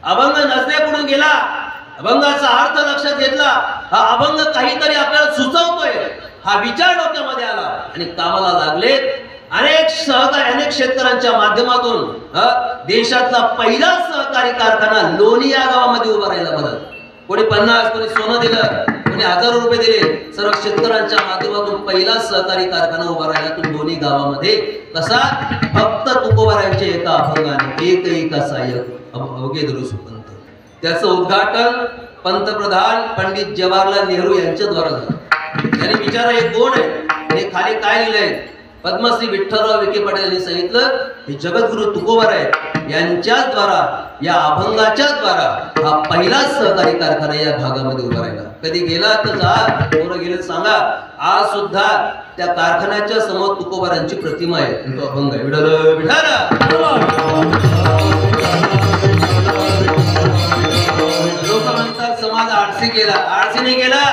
अभंग नजरेपुढून गेला, अभंगाचा अर्थ लक्षात घेतला, हा अभंग काहीतरी आपल्याला सुचवतोय हा विचार डोक्यामध्ये आला आणि कामाला लागले. अनेक शेतकऱ्यांच्या माध्यमातून देशातला पहिला सहकारी कारखाना लोणी या गावामध्ये उभा राहिला. बरं, कोणी 50, कोणी सोनं दिलं, कोणी 1000 रुपये दिले. सर्व शेतकऱ्यांच्या माध्यमातून पहिला सहकारी कारखाना उभा राहिला तो लोणी गावामध्ये. कसा? फक्त तुकोबारायांच्या एका अभंगाने, एक सहाय्यक अवघे धरू सुपंत. त्याचं उद्घाटन पंतप्रधान पंडित जवाहरलाल नेहरू यांच्याद्वारे झालं. त्यांनी विचार हे कोण आहे, हे खाली काय लिहिलंय? पद्मश्री विठ्ठलराव विखे पाटील यांनी सांगितलं हे जगद्गुरु तुकोबाराय यांच्याच द्वारा, या अभंगाच्या द्वारा हा पहिला सहकारी कारखाना या भागामध्ये उभा राहिला. कधी गेला तर जा, कोण गेले सांगा. आज सुद्धा त्या कारखान्याच्या समोर तुकोबारांची प्रतिमा आहे, तो अभंग आहे. विठ्ठल लोक म्हणतात समाज आळसी गेला. आळसी नाही गेला.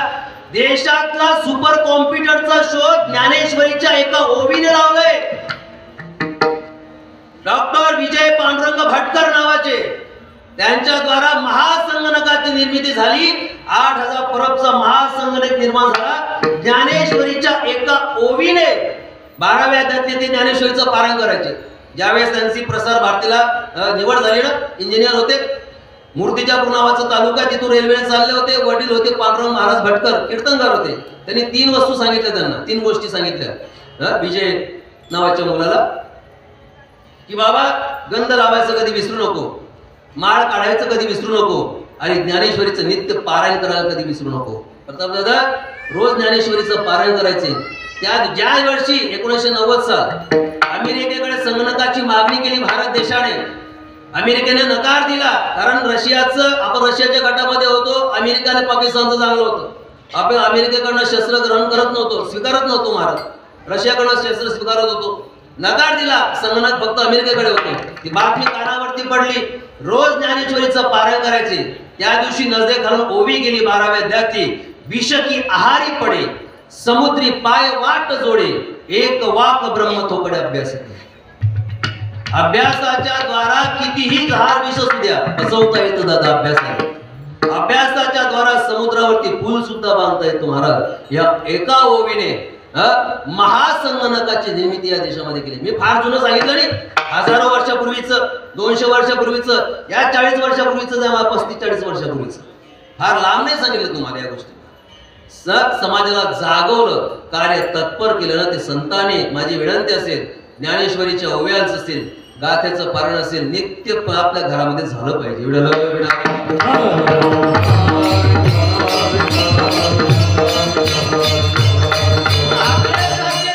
देशातला सुपर कॉम्प्युटरचा शोध ज्ञानेश्वरीच्या एका ओवीने लावलाय. डॉक्टर विजय पांडुरंग भटकर नावाचे, त्यांच्याद्वारा महासंगणकाची निर्मिती झाली. 8000 परबचा महासंगणक निर्माण झाला ज्ञानेश्वरीच्या एका ओवीने. 12व्या अध्यायात ते ज्ञानेश्वरीचं पारायण करायचे. ज्यावेळेस त्यांची प्रसार भारतीला निवड झाली ना, इंजिनियर होते. मूर्तिजापूर नावाचा तालुका, तिथून रेल्वे चालले होते. वडील होते पांडुरंग महाराज भटकर, कीर्तनकार होते. त्यांनी 3 वस्तू सांगितल्या, त्यांना 3 गोष्टी सांगितल्या विजय नावाच्या मुलाला, की बाबा गंध लावायचं कधी विसरू नको, माळ काढायचं कधी विसरू नको, आणि ज्ञानेश्वरीचं नित्य पारायण करायला कधी विसरू नको. प्रताप दादा रोज ज्ञानेश्वरीचं पारायण करायचे. ज्या वर्षी 1990 साल अमेरिकेकडे संगणकाची मागणी केली भारत देशाने, अमेरिकेने नकार दिला. कारण आपण रशियाच्या गटामध्ये होतो, अमेरिकाने पाकिस्तानचं चांगलं होतं. आपण अमेरिकेकडनं शस्त्र ग्रहण करत नव्हतो, स्वीकारत नव्हतो. महाराज रशियाकडनं शस्त्र स्वीकारत होतो. नकार दिला. संगणक फक्त अमेरिकेकडे होते. ती बातमी कानावरती पडली. रोज ज्ञानेश्वरीचं पारायण करायचे. त्या दिवशी नजरे घालून ओवी गेली 12व्या अध्यायाची. विष की आहारी पडे, समुद्री पाय वाट जोडे, एक वाक ब्रह्म थोपडे अभ्यास. अभ्यासाच्या द्वारा कितीही जहार विष असू द्या बसवता येतं दादा अभ्यासाने. अभ्यासाच्या द्वारा समुद्रावरती पूल सुद्धा बांधता येतो. महाराज या एका ओवीने महासंगणकाची निर्मिती या देशामध्ये केली. मी फार जुनं सांगितलं नाही, हजारो वर्षापूर्वीचं, 200 वर्षापूर्वीचं, या 40 वर्षापूर्वीचं, 35-40 वर्षापूर्वीचं, फार लांब नाही सांगितलं तुम्हाला या गोष्टी. समाजाला जागवलं, कार्य तत्पर केलं ना ते संतांनी. माझी विनंती असेल, ज्ञानेश्वरीच्या ओव्यांचं असेल, गाथेचं पारायण असेल, नित्य आपल्या घरामध्ये झालं पाहिजे.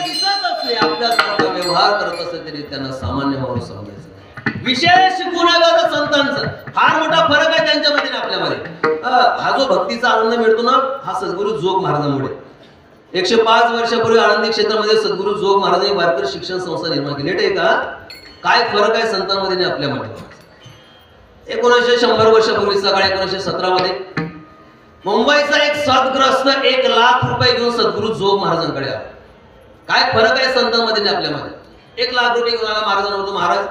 दिसत असले आपल्यासारखा व्यवहार करत असेल तरी त्यांना सामान्य माणूस समजायचं. विशेष गुणागार संतांचा फार मोठा फरक आहे त्यांच्यामध्ये आणि आपल्यामध्ये. हा जो भक्तीचा आनंद मिळतो ना, हा सद्गुरु जोग महाराजांमुळे. 105 वर्षापूर्वी आळंदी क्षेत्रामध्ये सद्गुरु जोग महाराजांनी वारकरी शिक्षण संस्था निर्माण केली. आहे का? काय फरक आहे संतांमध्ये आणि आपल्यामध्ये? 1900 वर्षापूर्वीचा काळ, 1917 मध्ये मुंबईचा एक सद्ग्रस्त 1 लाख रुपये घेऊन सद्गुरु जोग महाराजांकडे आला. काय फरक आहे संतांमध्ये आणि आपल्यामध्ये? 1 लाख रुपये घेऊन आला महाराजांना, बोलतो महाराज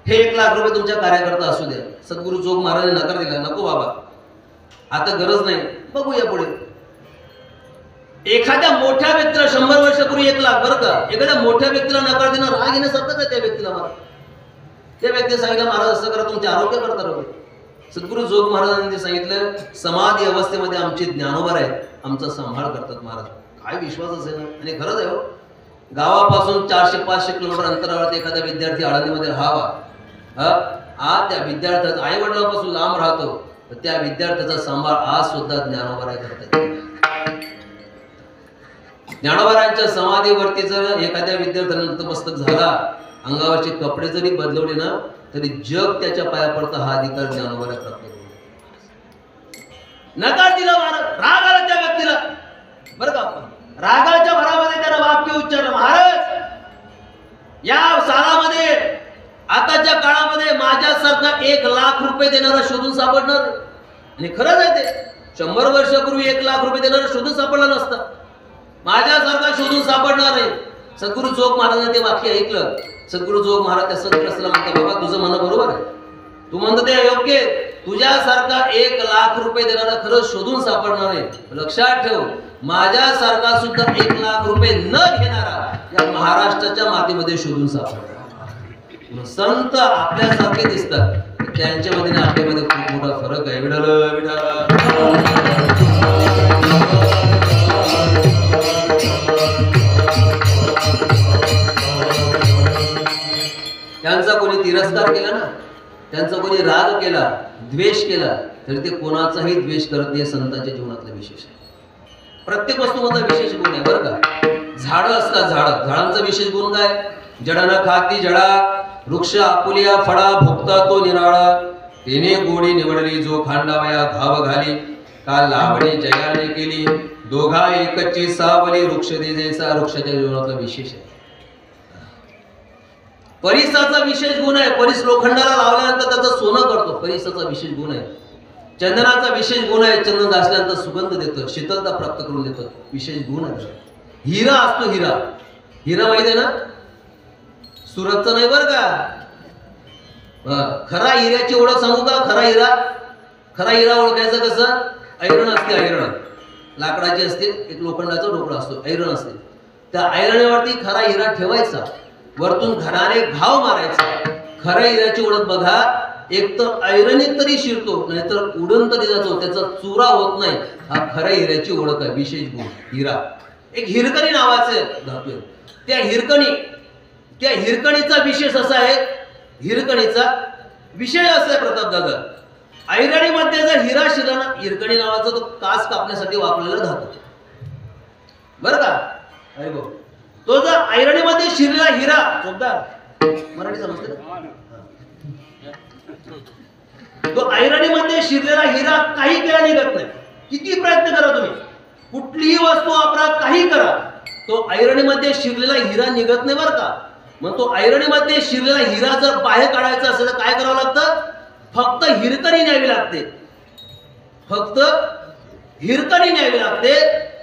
हे 1 लाख रुपये तुमच्या कार्याकरता असू द्या. सद्गुरु जोग महाराजांनी नकार दिला. नको बाबा, आता गरज नाही, बघूया पुढे. एखाद्या मोठ्या व्यक्तीला 100 वर्षापूर्वी 1 लाख, बरं का, एखाद्या मोठ्या व्यक्तीला नकार देणं राग येण्यासारखंच आहे त्या व्यक्तीला. त्या व्यक्तीने सांगितलं महाराज असं करा, तुमचे आरोग्य करता राहू. सद्गुरु जोग महाराजांनी सांगितलं समाधी अवस्थेमध्ये आमचे ज्ञानोबा आहेत, आमचा सांभाळ करतात. महाराज काय विश्वास असेल ना. आणि खरंच आहे हो, गावापासून 400-500 किलोमीटर अंतरावरती एखादा विद्यार्थी आळंदीमध्ये राहावा, त्या विद्यार्थ्याचा आई वडिलांपासून लांब राहतो, तर त्या विद्यार्थ्याचा सांभाळ आज सुद्धा ज्ञानोबा करतात. ज्ञानोबारांच्या समाधीवरती जर एखाद्या विद्यार्थ्याला नतमस्तक झाला, अंगावरचे कपडे जरी बदलवले ना, तरी जग त्याच्या पाया पडतं. हा अधिकार ज्ञानोबाला प्राप्त होतो. नकार दिला महाराज, राग आला त्या व्यक्तीला, बरं का. रागाच्या भरामध्ये त्यानं वाक्य उच्चारलं, महाराज या सालामध्ये, आताच्या काळामध्ये माझ्यासारखा 1 लाख रुपये देणारा शोधून सापडणार. आणि खरंच आहे ते. 100 वर्षापूर्वी 1 लाख रुपये देणारा शोधून सापडला नसता, माझ्यासारखा शोधून सापडणार आहे. सद्गुरु जोग महाराजांनी ते वाक्य ऐकलं. सद्गुरु जोग महाराज त्या सद्ग्रस्ताला म्हणतात, बाबा तुझं म्हणणं बरोबर आहे, तू म्हणतो ते योग्य आहे, तुझ्यासारखा 1 लाख रुपये देणारा खरंच शोधून सापडणार नाही. लक्षात ठेव, माझ्यासारखा सुद्धा 1 लाख रुपये न घेणारा या महाराष्ट्राच्या मातीमध्ये शोधून सापडणार. संत आपल्यासारखे दिसतात, त्यांच्यामध्ये आणि आपल्यामध्ये खूप मोठा फरक आहे. विठाल विठाल. त्यांचा कोणी तिरस्कार केला ना, त्यांचा कोणी राग केला, द्वेष केला, तरी ते कोणाचाही द्वेष करत नाही. संतांच्या जीवनातला विशेष आहे. प्रत्येक वस्तूमधला विशेष गुण आहे बरं का. झाडं असतात, झाडांचा विशेष गुण काय? जड न खाती जडा, वृक्ष आपुलिया फळा, भुक्ता तो निराळा, तेने गोडी निवडली जो खांडावया घाव घाली, काल लावणी जयाने केली, दोघा एकची सावली, वृक्ष देजेचा वृक्षाच्या जीवनातला विशेष आहे. परिसाचा विशेष गुण आहे. परिस लोखंडाला लावल्यानंतर त्याचं सोनं करतो, परिसाचा विशेष गुण आहे. चंदनाचा विशेष गुण आहे, चंदन घासल्यानंतर सुगंध देतं, शीतलता प्राप्त करून देतं, विशेष गुण आहे. हिरा असतो, हिरा हिरा माहिती आहे ना, सुरतचा नाही बरं का. खरा हिऱ्याची ओळख सांगू का? खरा हिरा ओळखायचं कसं? ऐरण असते, ऐरण लाकडाची असते, एक लोखंडाचा ढोकळा असतो, ऐरण असते. त्या ऐरणीवरती खरा हिरा ठेवायचा, वरतून घराने घाव मारायचा. खऱ्या हिऱ्याची ओळख बघा, एक तर ऐरणीत तरी शिरतो, नाहीतर उडून तरी जातो, त्याचा चुरा होत नाही. हा खऱ्या हिऱ्याची ओळख आहे, विशेष गुण हिरा. एक हिरकणी नावाचे धातू आहे. त्या हिरकणीचा विशेष असा आहे, हिरकणीचा विषय असा आहे प्रताप दादा, ऐरणीमध्ये जर हिरा शिरला ना, हिरकणी नावाचा तो कास कापण्यासाठी वापरलेला धातू बरं का. अरे भाऊ, तो जर ऐरणीमध्ये शिरलेला हिरा, चोपदार मराठी समजते ना, तो ऐरणीमध्ये शिरलेला हिरा काही केला निघत नाही. किती प्रयत्न करा तुम्ही, कुठलीही वस्तू वापरा, काही करा, तो ऐरणीमध्ये शिरलेला हिरा निघत नाही बरं का. मग तो ऐरणीमध्ये शिरलेला हिरा जर बाहेर काढायचा असेल तर काय करावं लागतं? फक्त हिरकणी न्यावी लागते, फक्त हिरकणी न्यावी लागते.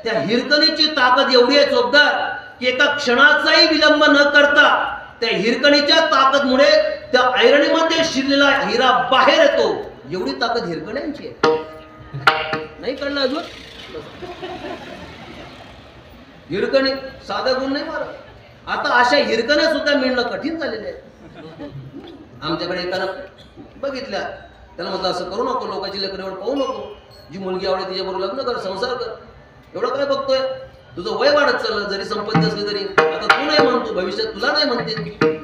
त्या हिरकणीची ताकद एवढी आहे चोपदार की एका क्षणाचाही विलंब न करता त्या हिरकणीच्या ताकदमुळे त्या ऐरणीमध्ये शिरलेला हिरा बाहेर येतो. एवढी ताकद हिरकण्यांची आहे. नाही कळलं अजून? हिरकणी साधा गुण नाही मारत. आता अशा हिरकण्या सुद्धा मिळणं कठीण झालेले आहे. आमच्याकडे एकानं बघितल्या, त्याला म्हटलं असं करू नको, लोकांची लेकरं एवढं पाहू नको, जी मुलगी आवडे तिच्याबरोबर लग्न कर, संसार कर. एवढं काय बघतोय? तुझं वय वाढत चाललं, जरी संपत्ती असली तरी. आता तू नाही म्हणतो, भविष्यात तुला नाही म्हणते.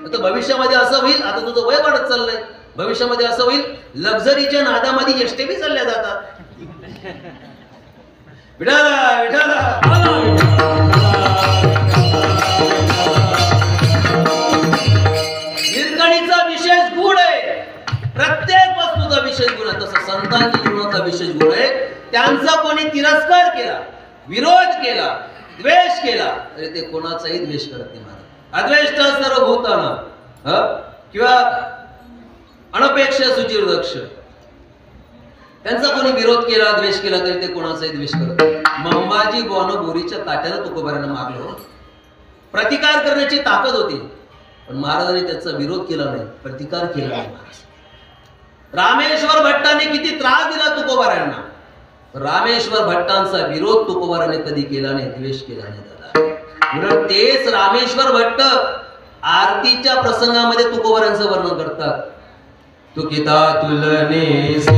आता भविष्यामध्ये असं होईल, आता तुझं वय वाढत चाललंय, भविष्यामध्ये असं होईल, लक्झरीच्या नादामध्ये एसटी बी चालल्या जातात. विठाला विठाला. हिरकणीचा विशेष गुण आहे, प्रत्येक वस्तूचा विशेष गुण आहे. तसा संतांच्या जीवनाचा विशेष गुण आहे. त्यांचा कोणी तिरस्कार केला, विरोध केला, द्वेष केला, तरी ते कोणाचाही द्वेष करत नाही. अद्वेष्ट सर्वभूतानां किंवा अनपेक्ष सुचिर दक्ष, त्यांचा कोणी विरोध केला, द्वेष केला, तरी ते कोणाचाही द्वेष करत नाही. अंबाजी बुवानं बोरीच्या ताट्याला तुकोबारांना मारलं. प्रतिकार करण्याची ताकद होती, पण महाराजांनी त्याचा विरोध केला नाही, प्रतिकार केला नाही. रामेश्वर भट्टांनी किती त्रास दिला तुकोबारांना, रामेश्वर भट्टांचा विरोध तुकोबाराने कधी केला नाही, द्वेष केला नाही. दादा, तेच रामेश्वर भट्ट आरतीच्या प्रसंगामध्ये तुकोबारांचं वर्णन करतात. तुकिता तुलने से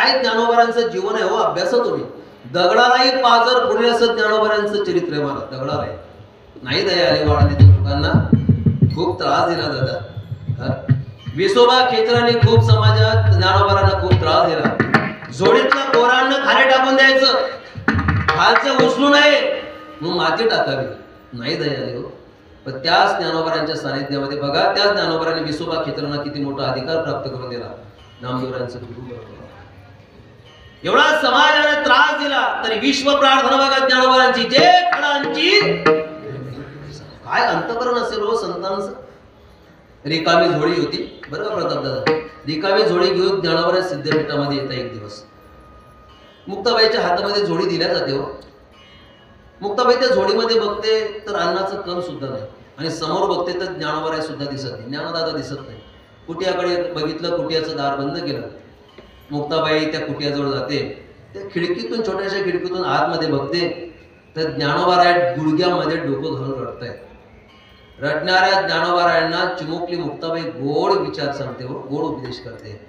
काय ज्ञानोबारांचं जीवन आहे हो, अभ्यास तुम्ही. दगडालाही पाजर पुढे असं ज्ञानोबारांचं चरित्र आहे. मला दगडाला आहे नाही दया आली वाढ तिथे लोकांना खूप त्रास दिला दादा. विसोबा खेचरांनी खूप समाजात ज्ञानोबारांना खूप त्रास दिला. झोडीतल्या पोरांना खाली टाकून द्यायचं, खालचं उचलू नये मग माती टाकावी, नाही दया आली हो. पण त्याच ज्ञानोबारांच्या सानिध्यामध्ये बघा, त्याच ज्ञानोबारांनी विसोबा खेचरांना किती मोठा अधिकार प्राप्त करून दिला. नामदेवरांचं गुरु एवढा समाजाने त्रास दिला तरी विश्व प्रार्थना बघा ज्ञानोबारांची, जे फळांची काय अंतकरण असेल हो संतांचं. रिकामी झोळी होती बरं का प्रताप दादा, रिकामी झोळी घेऊन ज्ञानोबा सिद्धपीठामध्ये येता एक दिवस. मुक्ताबाईच्या हातामध्ये झोळी दिल्या जाते हो. मुक्ताबाई त्या झोळीमध्ये बघते तर अन्नाचं कण सुद्धा नाही, आणि समोर बघते तर ज्ञानोबा सुद्धा दिसत नाही, ज्ञानदादा दिसत नाही. कुटियाकडे बघितलं, कुटियाचं दार बंद केलं. मुक्ताबाई त्या कुटियाजवळ जाते, त्या खिडकीतून छोट्याशा खिडकीतून आतमध्ये बघते तर ज्ञानोबा गुडघ्यामध्ये डोकं घालून रडतायत. रडणाऱ्या ज्ञानोबारायांना चिमुकली मुक्ताबाई गोड विचार सांगते हो, गोड उपदेश करते.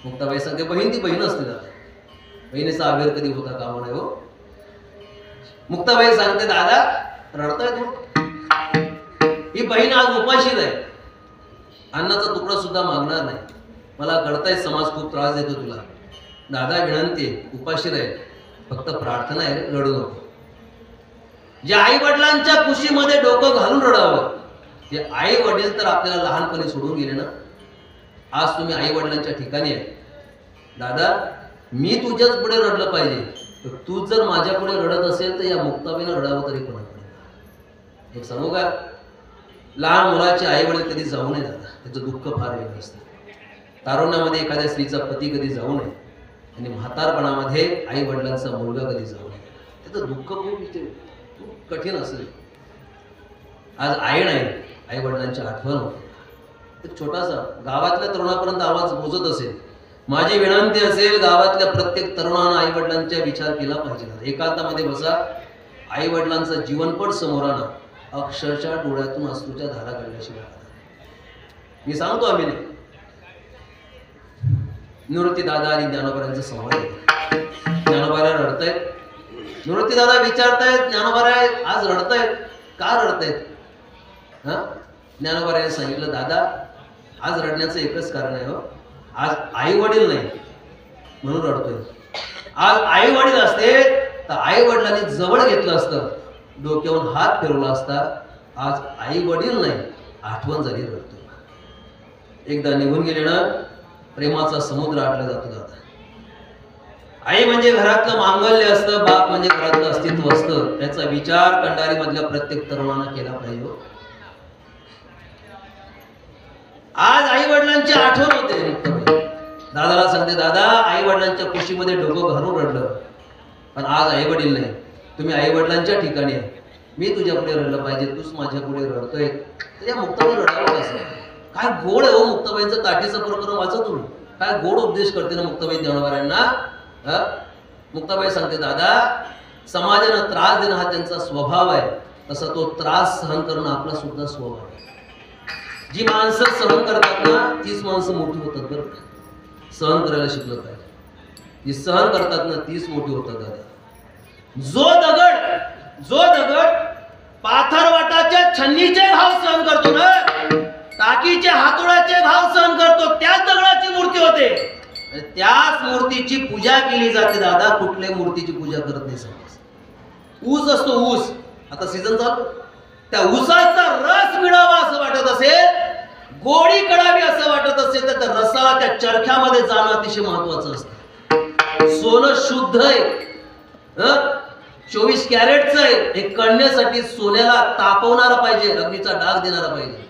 मुक्ताबाई सांगते, बहीण ती बहीण असते दादा, बहिणीचा आवेर कधी होता कामा नाही हो. मुक्ताबाई सांगते, दादा रडताय तू, ही बहीण आज उपाशीच आहे, अन्नाचा तुकडा सुद्धा मागणार नाही. मला कळताय समाज खूप त्रास देतो तुला, दादा विनंती उपाशी राहील, फक्त प्रार्थना आहे रडू नको. जे आई वडिलांच्या कुशीमध्ये डोकं घालून रडावं, ते आई वडील तर आपल्याला लहानपणी सोडून गेले ना. आज तुम्ही आई वडिलांच्या ठिकाणी आहे. दादा मी तुझ्याच पुढे रडलं पाहिजे, तर तू जर माझ्या पुढे रडत असेल तर या मुक्ताबाईनं रडावं तरी कोणाकडे. एक सांगू का, लहान मुलाचे आई वडील कधी जाऊ नये दादा, त्याचं दुःख फार वेगळं असतं. तारुण्यामध्ये एखाद्या स्त्रीचा पती कधी जाऊ नये, आणि म्हातारपणामध्ये आई वडिलांचा मुलगा कधी जाऊ नये, त्याचं दुःख खूप कठीण असेल. आज आई नाही, आई वडिलांची आठवण होते. एक छोटासा गावातल्या तरुणापर्यंत आवाज पोहोचत असेल, माझी विनंती असेल, गावातल्या प्रत्येक तरुणानं आई वडिलांचा विचार केला पाहिजे. एकांतामध्ये बसा, आई वडिलांचा जीवनपट समोर आणा, अक्षरशः डोळ्यातून अश्रूच्या धारा काढल्याशिवाय. मी सांगतो आम्ही नाही, निवृत्ती दादा आणि ज्ञानोबारांचा संवाद आहे. ज्ञानोबारा रडतायत, निवृत्ती दादा विचारतायत, ज्ञानोबारा आज रडतायत, का रडतायत? ज्ञानोबाराने सांगितलं, दादा आज रडण्याचं एकच कारण आहे हो, आज आई वडील नाही म्हणून रडतोय. आज आई वडील असते तर आई वडिलांनी जवळ घेतलं असतं, डोक्यावरून हात फिरवला असता. आज आई वडील नाही, आठवण झाली, रडतोय. एकदा निघून गेले ना, प्रेमाचा समुद्र आटला जातो दादा. आई म्हणजे घरातलं मांगल्य असतं, बाप म्हणजे घरातलं अस्तित्व असतं. त्याचा विचार कंडारी मधल्या प्रत्येक तरुणानं केला पाहिजे. आज आई वडिलांची आठवण होते. दादाला सांगते, दादा आई वडिलांच्या कुशीमध्ये डोकं घालून रडलं, पण आज आई वडील नाही, तुम्ही आई वडिलांच्या ठिकाणी आहे. मी तुझ्या पुढे रडलं पाहिजे, तूच माझ्या पुढे रडतोय, तर या मुक्ताबाई रडावं कसं? काय गोड आहे हो मुक्ताबाईंचं ताटीचं प्रकरण वाचा तुम्ही, काय गोड उपदेश करते ना मुक्ताबाई ज्ञानोबारांना. मुक्ताबाई सांगते, दादा समाजानं त्रास देणं हा त्यांचा स्वभाव आहे, तसा तो त्रास सहन करणं आपला सुद्धा स्वभाव आहे. जी माणसं सहन करतात ना, तीच माणसं मोठी होतात बरं का. सहन करायला शिकलं पाहिजे. जी सहन करतात ना, तीच मोठी होतात दादा. जो दगड पाथरवाटाच्या छन्नीचे घाव सहन करतो ना, टाकीच्या हातोड्याचे घाव सहन करतो, त्याच दगडाची मूर्ती होते, त्याच मूर्तीची पूजा केली जाते दादा. कुठल्या मूर्तीची पूजा करत नाही समज. ऊस असतो, ऊस आता सीझन चालू, त्या ऊसाचा रस मिळावा असं वाटत असेल, गोडी कडावी असं वाटत असेल, तर त्या रसाला त्या चरख्यामध्ये जाणं अतिशय महत्वाचं असतं. सोनं शुद्ध आहे, 24 कॅरेटचं आहे, हे कळण्यासाठी सोन्याला तापवणारा पाहिजे, अग्नीचा डाग देणारा पाहिजे,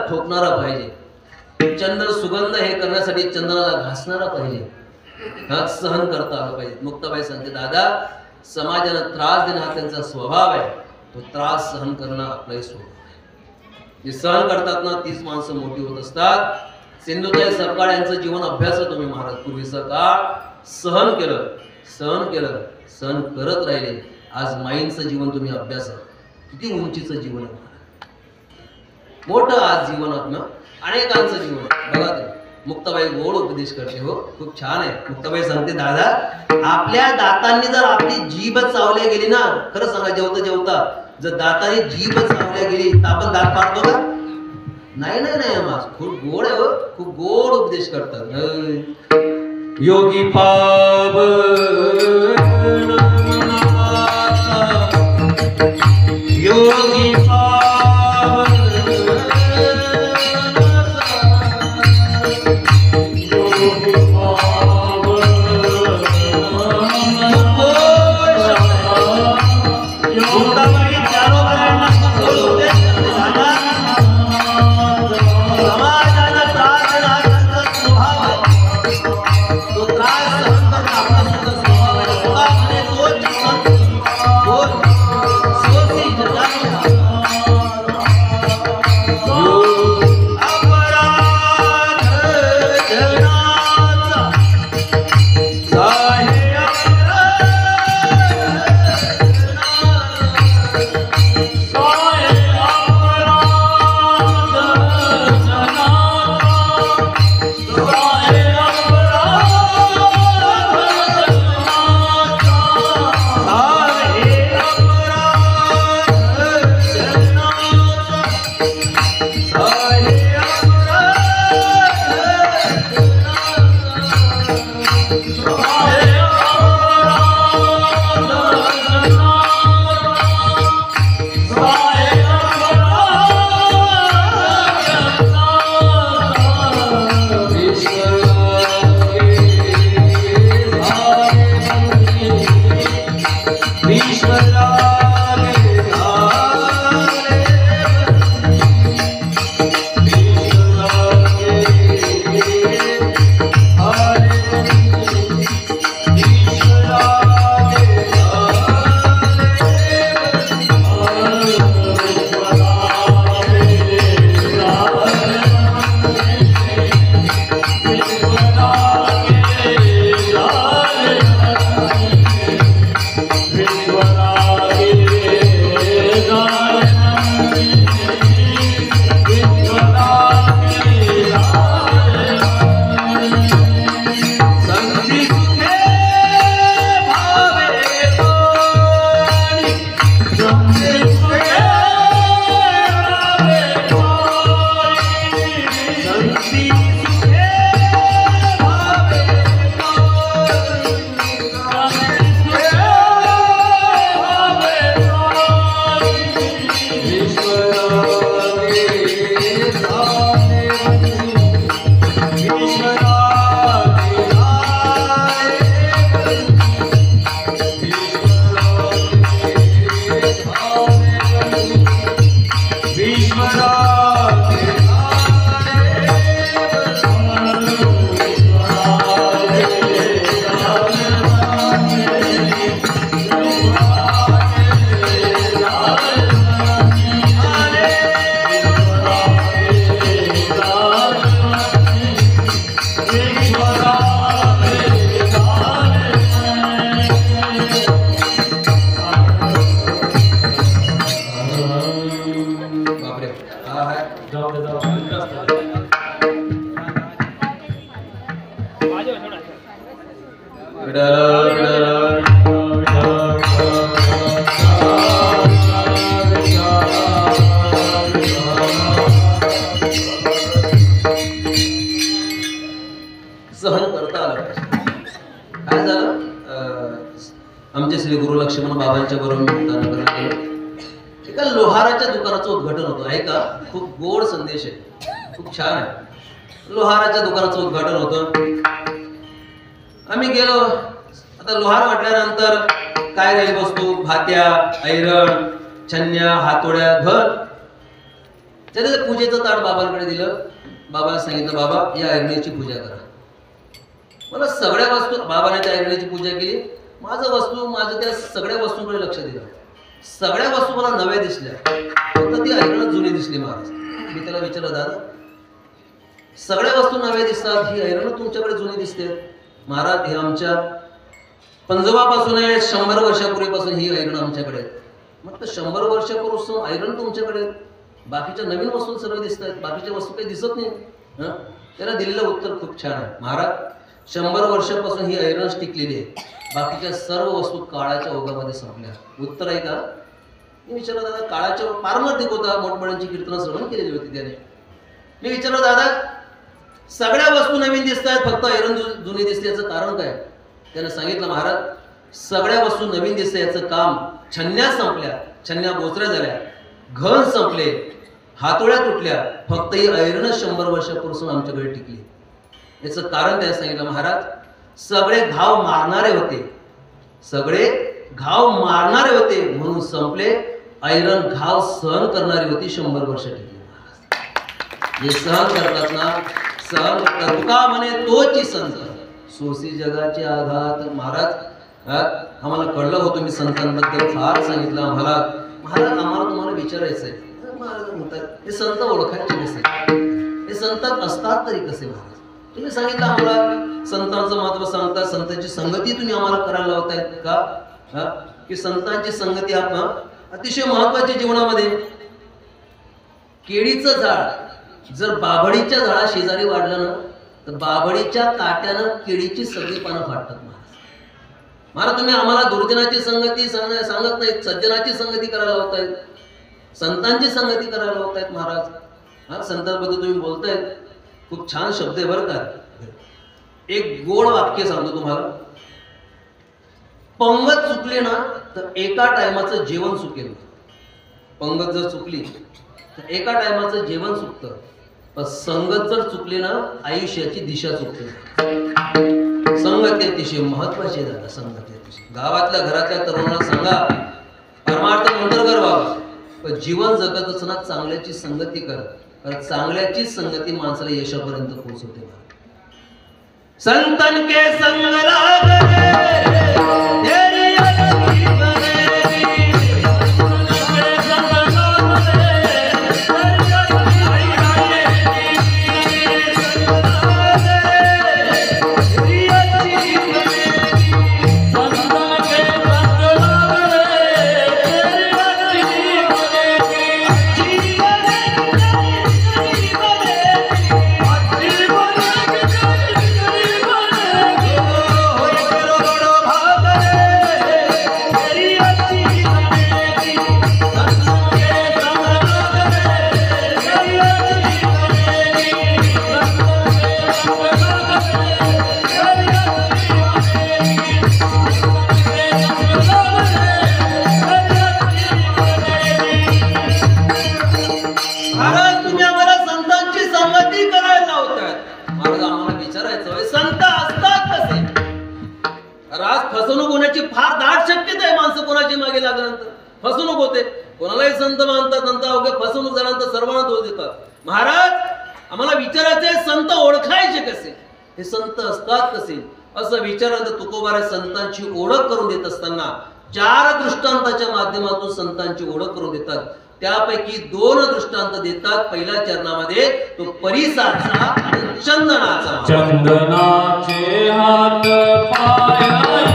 ठोकणारा पाहिजे. चंद्र सुगंध हे करण्यासाठी चंद्राला घासणारा पाहिजे, सहन करता आलं पाहिजे. मुक्ताबाई सांगते, दादा समाजाला त्रास देणं हा त्यांचा स्वभाव आहे, तो त्रास सहन करणं आपलाही स्वभाव आहे. जे सहन करतात ना, तीच माणसं मोठी होत असतात. सिंधुताई सपकाळ यांचं जीवन अभ्यास तुम्ही महाराज. पूर्वीचं काळ सहन केलं, सहन केलं, सहन करत राहिले. आज माईंचं जीवन तुम्ही अभ्यास, किती उंचीचं जीवन आहे, मोठं आज जीवन आपलं, अनेकांचं जीवन बघा. ते मुक्ताबाई गोड उपदेश करते हो, खूप छान आहे. मुक्ताबाई सांगते, दादा आपल्या दातांनी जर आपली जीभ चावल्या गेली ना, खरं सांगा जेवता जेवता जर दातांनी जीभ चावल्या गेली तर आपण दात पाडतो का? नाही नाही नाही. खूप गोड आहे हो, खूप गोड उपदेश करतात. योगी पावन योगी पावन योगी आमचे श्री गुरु लक्ष्मण बाबांच्या बरोबर एका लोहाराच्या दुकानाचं उद्घाटन होतं. आहे का? खूप गोड संदेश आहे, खूप छान आहे. लोहाराच्या दुकानाचं उद्घाटन होतं. आम्ही गेलो. आता लोहार म्हटल्यानंतर काय राहील वस्तू? भात्या, ऐरण, छन्या, हातोड्या, घर. त्याने पूजेचं ताट बाबांकडे दिलं. बाबांना सांगितलं, बाबा या ऐरणीची पूजा करा. मला सगळ्या वस्तू, बाबाने त्या ऐरणीची पूजा केली. माझं त्या सगळ्या वस्तूंकडे लक्ष दिलं. सगळ्या वस्तू मला नव्या दिसल्या, फक्त ती ऐरण जुनी दिसली महाराज. मी त्याला विचारलं, दादा सगळ्या वस्तू नव्या दिसतात, ही ऐरण तुमच्याकडे जुनी दिसते? महाराज हे आमच्या पंजोबापासून आहे, 100 वर्षापूर्वीपासून ही ऐरण आमच्याकडे. मग 100 वर्षापूर्वी ऐरण तुमच्याकडे, बाकीच्या नवीन वस्तू सर्व दिसत आहेत, बाकीच्या वस्तू काही दिसत नाही. त्याला दिलेलं उत्तर खूप छान आहे. महाराज 100 वर्षापासून ही ऐरणच टिकलेली आहे, बाकीच्या सर्व वस्तू काळाच्या ओघामध्ये संपल्या. उत्तर आहे का? मी विचारलं दादा, काळाच्या पारमार्थिक होता, मोठमोठ्यांची कीर्तनं श्रवण केलेली होती त्याने. मी विचारलं दादा, सगळ्या वस्तू नवीन दिसत आहेत, फक्त ऐरण जुनी दिसते, याचं कारण काय? त्याने सांगितलं, महाराज सगळ्या वस्तू नवीन दिसते याचं काम छन्न्या संपल्या, छन्न्या बोचऱ्या झाल्या, घन संपले, हातोळ्या तुटल्या, फक्त ही ऐरणच 100 वर्षापासून आमच्याकडे टिकली. याचं कारण त्याने सांगितलं, महाराज सगळे घाव मारणारे होते, सगळे घाव मारणारे होते म्हणून संपले, ऐरण घाव सहन करणारी होती, 100 वर्ष टिकली. जे सहन करतात ना, सहन करतात. तुका म्हणे तोची संत, सोसी जगाचे आघात. महाराज आम्हाला कळलं होतं, मी संतांबद्दल फार सांगितलं आम्हाला. महाराज आम्हाला तुम्हाला विचारायचं आहे, महाराज म्हणतात हे संत ओळखायचे कसे, हे संतात असतात तरी कसे? महाराज तुम्ही सांगितलं आम्हाला, संतांचं महत्व सांगता, संतांची संगती तुम्ही आम्हाला करायला लावतायत का? की संतांची संगती अतिशय महत्वाची जीवनामध्ये. केळीचं झाड जर बाभळीच्या झाडा शेजारी वाढलं ना, तर बाभळीच्या काट्यानं केळीची सगळी पानं फाटतात. महाराज तुम्ही आम्हाला दुर्जनाची संगती सांगत नाहीत, सज्जनाची संगती करायला लावतायत, संतांची संगती करायला लावतायत. महाराज संतांबद्दल तुम्ही बोलतायत, खूप छान शब्द आहे बरं का. एक गोड वाक्य सांगतो तुम्हाला, पंगत चुकली ना तर एका टायमाचं जेवण चुकेल. पंगत जर चुकली तर एका टायमाचं जेवण चुकतं, पण संगत जर चुकली ना आयुष्याची दिशा चुकते. संगत अतिशय महत्वाची झालं. संगत अतिशय गावातल्या घरातल्या तरुणाला सांगा, परमार्थ नंतर कर बाबा, पण जीवन जगत असताना चांगल्याची संगती कर, कारण चांगल्याची संगती माणसाला यशापर्यंत पोहोचवते. संतन के संग लागले तेरी अगली बनेगी, फसवणूक होण्याची फार दाट शक्यता आहे. माणसं कोणाची मागे लागल्यानंतर फसवणूक होते. कोणालाही संत मानतात, नंतर अवघ्या फसवणूक झाल्यानंतर सर्वांना दोष देतात. महाराज आम्हाला विचारायचे, संत ओळखायचे कसे, हे संत असतात कसे, असं विचारलं. तुकोबाराय संतांची ओळख करून देत असताना 4 दृष्टांताच्या माध्यमातून संतांची ओळख करून देतात. त्यापैकी 2 दृष्टांत देतात. पहिल्या चरणामध्ये तो परिसाचा आणि चंदनाचा. चंदनाचे हात पाय